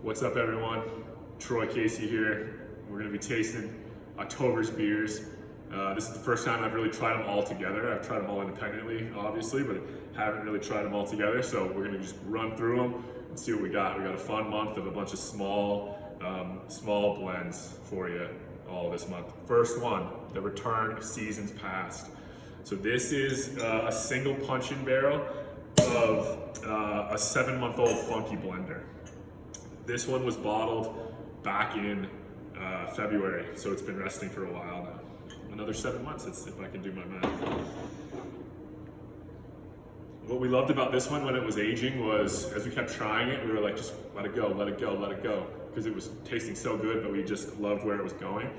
What's up, everyone? Troy Casey here. We're going to be tasting October's beers. This is the first time I've really tried them all together. I've tried them all independently, obviously, but haven't really tried them all together. So we're going to just run through them and see what we got. We got a fun month of a bunch of small blends for you all this month. First one, the return of seasons past. So this is a single punch-in barrel of a 7-month-old funky blender. This one was bottled back in February, so it's been resting for a while now. Another 7 months, if I can do my math. What we loved about this one when it was aging was, as we kept trying it, we were like, just let it go, let it go, let it go, because it was tasting so good, but we just loved where it was going.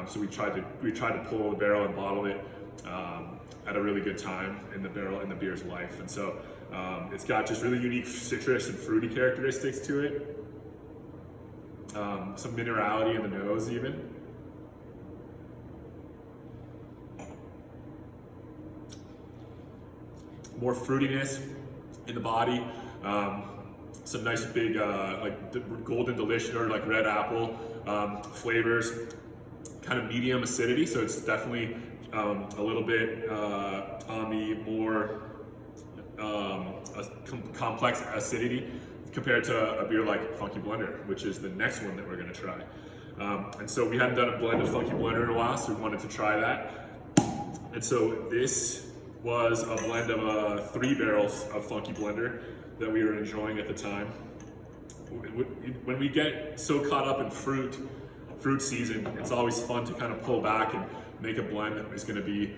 So we tried to pull the barrel and bottle it at a really good time in the beer's life, and so it's got just really unique citrus and fruity characteristics to it. Some minerality in the nose even. More fruitiness in the body. Some nice big like golden delicious or like red apple flavors. Kind of medium acidity, so it's definitely a little bit on the more complex acidity compared to a beer like Funky Blender, which is the next one that we're going to try. And so we hadn't done a blend of Funky Blender in a while, so we wanted to try that. And so this was a blend of 3 barrels of Funky Blender that we were enjoying at the time. When we get so caught up in fruit season, it's always fun to kind of pull back and make a blend that is going to be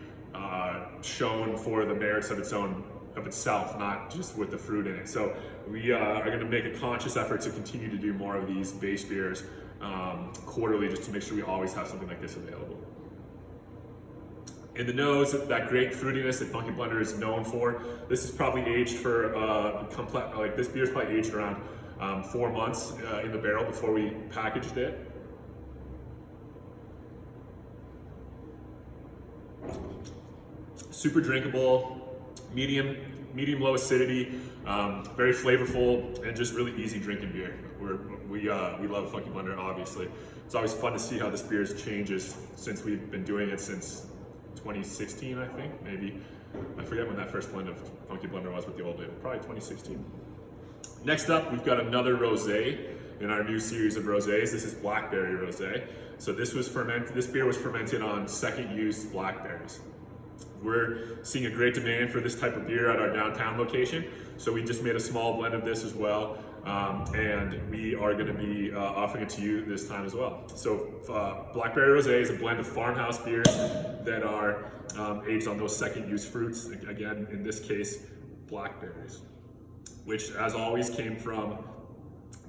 shown for the merits of itself, not just with the fruit in it. So we are going to make a conscious effort to continue to do more of these base beers quarterly, just to make sure we always have something like this available. In the nose, that great fruitiness that Funky Blender is known for. This is probably aged for this beer is probably aged around 4 months in the barrel before we packaged it. Super drinkable, medium low acidity, very flavorful, and just really easy drinking beer. We love Funky Blender, obviously. It's always fun to see how this beer changes since we've been doing it since 2016, I think, maybe. I forget when that first blend of Funky Blender was with the old label, probably 2016. Next up, we've got another rosé in our new series of rosés. This is blackberry rosé. So this beer was fermented on second use blackberries. We're seeing a great demand for this type of beer at our downtown location, so we just made a small blend of this as well, and we are going to be offering it to you this time as well. So Blackberry Rosé is a blend of farmhouse beers that are aged on those second-use fruits, again, in this case, blackberries, which, as always, came from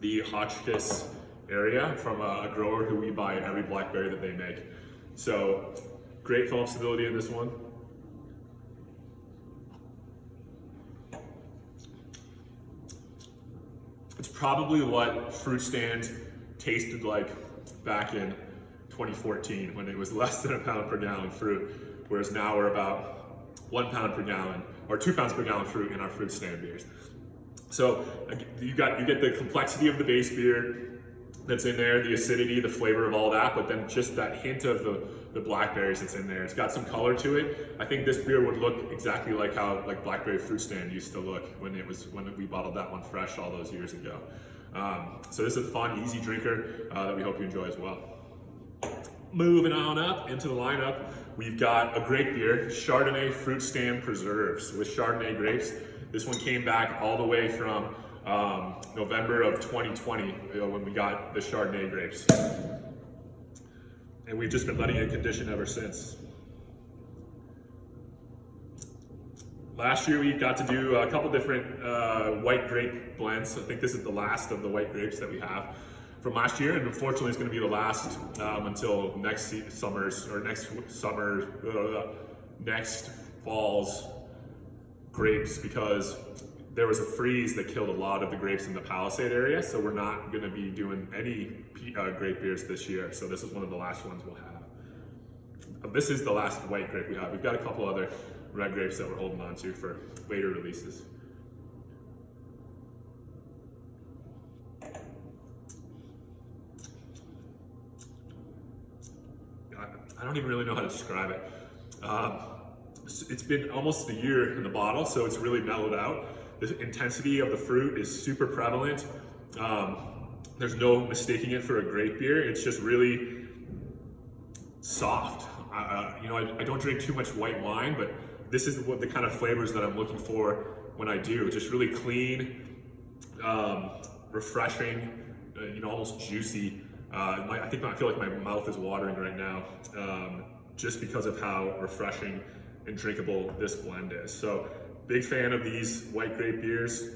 the Hotchkiss area, from a grower who we buy every blackberry that they make. So great foam stability in this one. It's probably what fruit stand tasted like back in 2014 when it was less than a pound per gallon fruit, whereas now we're about 1 pound per gallon or 2 pounds per gallon fruit in our fruit stand beers. So you get the complexity of the base beer that's in there, the acidity, the flavor of all that, but then just that hint of the blackberries that's in there. It's got some color to it. I think this beer would look exactly like how blackberry fruit stand used to look when we bottled that one fresh all those years ago. So this is a fun, easy drinker that we hope you enjoy as well. Moving on up into the lineup, we've got a great beer, Chardonnay Fruit Stand Preserves with Chardonnay grapes. This one came back all the way from November of 2020 when we got the Chardonnay grapes. And we've just been letting it condition ever since. Last year we got to do a couple different white grape blends. I think this is the last of the white grapes that we have from last year, and unfortunately it's going to be the last until next fall's grapes, because there was a freeze that killed a lot of the grapes in the Palisade area, so we're not going to be doing any grape beers this year. So this is one of the last ones we'll have. This is the last white grape we have. We've got a couple other red grapes that we're holding on to for later releases. I don't even really know how to describe it. It's been almost a year in the bottle, so it's really mellowed out. The intensity of the fruit is super prevalent. There's no mistaking it for a grape beer. It's just really soft. You know, I don't drink too much white wine, but this is what the kind of flavors that I'm looking for when I do. Just really clean, refreshing, you know, almost juicy. I feel like my mouth is watering right now, just because of how refreshing and drinkable this blend is. So, big fan of these white grape beers.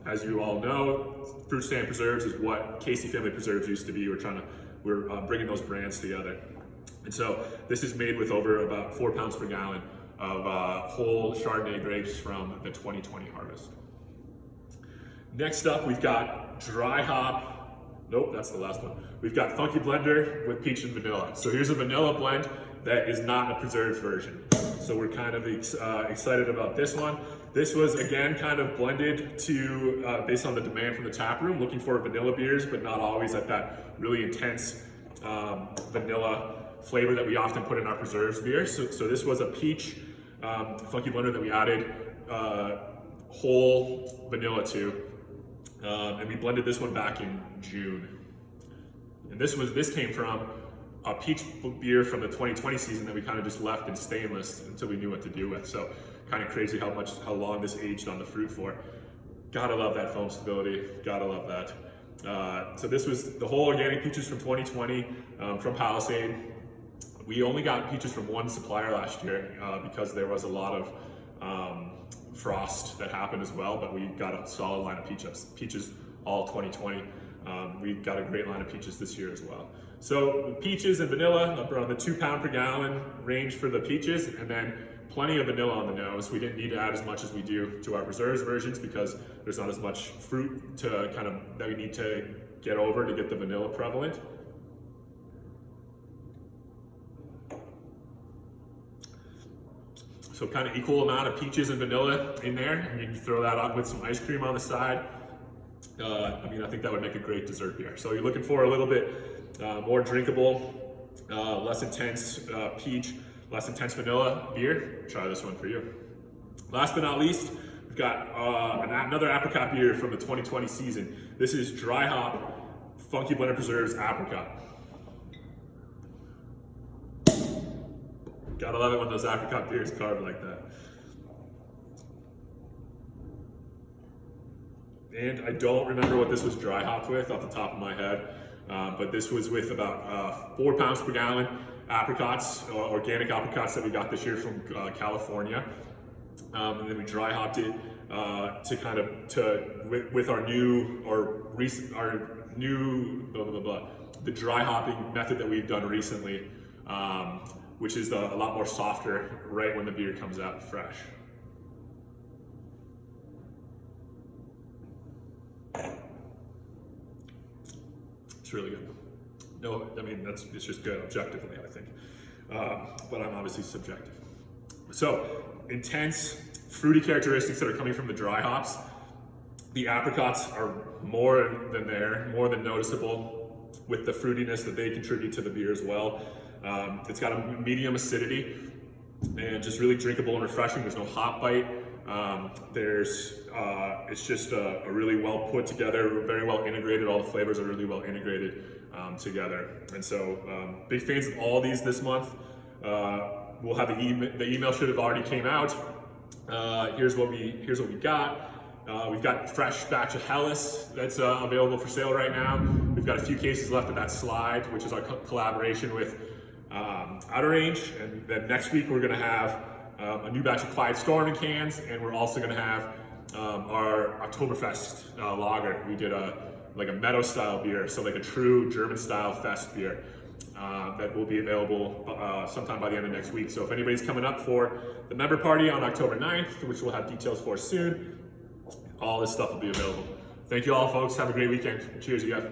As you all know, Fruit Stand Preserves is what Casey Family Preserves used to be. We're bringing those brands together. And so this is made with over about 4 pounds per gallon of whole Chardonnay grapes from the 2020 harvest. Next up, we've got dry hop. Nope, that's the last one. We've got Funky Blender with peach and vanilla. So here's a vanilla blend that is not a preserved version. So we're kind of excited about this one. This was, again, kind of blended to based on the demand from the tap room, looking for vanilla beers, but not always at that really intense vanilla flavor that we often put in our preserves beer. So this was a peach Funky Blender that we added whole vanilla to. And we blended this one back in June. And this came from a peach beer from the 2020 season that we kind of just left in stainless until we knew what to do with. So kind of crazy how long this aged on the fruit for. Gotta love that foam stability, gotta love that. So this was the whole organic peaches from 2020 from Palisade. We only got peaches from one supplier last year because there was a lot of frost that happened as well, but we got a solid line of peaches all 2020. We got a great line of peaches this year as well. So peaches and vanilla around the 2 pound per gallon range for the peaches, and then plenty of vanilla on the nose. We didn't need to add as much as we do to our preserves versions because there's not as much fruit that we need to get over to get the vanilla prevalent. So kind of equal amount of peaches and vanilla in there, and you can throw that up with some ice cream on the side. I think that would make a great dessert beer. So you're looking for a little bit more drinkable, less intense peach, less intense vanilla beer. Try this one for you. Last but not least, we've got another apricot beer from the 2020 season. This is dry hop Funky Blender Preserves Apricot. Gotta love it when those apricot beers carved like that. And I don't remember what this was dry hopped with off the top of my head, but this was with about 4 pounds per gallon apricots, organic apricots that we got this year from California. And then we dry hopped it with our new the dry hopping method that we've done recently, which is a lot more softer right when the beer comes out fresh. It's really good. No, I mean, it's just good objectively, I think. But I'm obviously subjective. So, intense, fruity characteristics that are coming from the dry hops. The apricots are more than noticeable with the fruitiness that they contribute to the beer as well. It's got a medium acidity and just really drinkable and refreshing. There's no hop bite. It's just a really well put together, very well integrated. All the flavors are really well integrated together. And so, big fans of all these this month. We'll have the email should have already came out. Here's what we got. We've got fresh batch of Hellas that's available for sale right now. We've got a few cases left of that Slide, which is our collaboration with Outer Range. And then next week we're gonna have a new batch of Clyde Storm in cans, and we're also gonna have our Oktoberfest lager. We did a meadow style beer, so like a true German style fest beer that will be available sometime by the end of next week. So if anybody's coming up for the member party on October 9th, which we'll have details for soon, all this stuff will be available. Thank you all, folks. Have a great weekend. Cheers, you guys.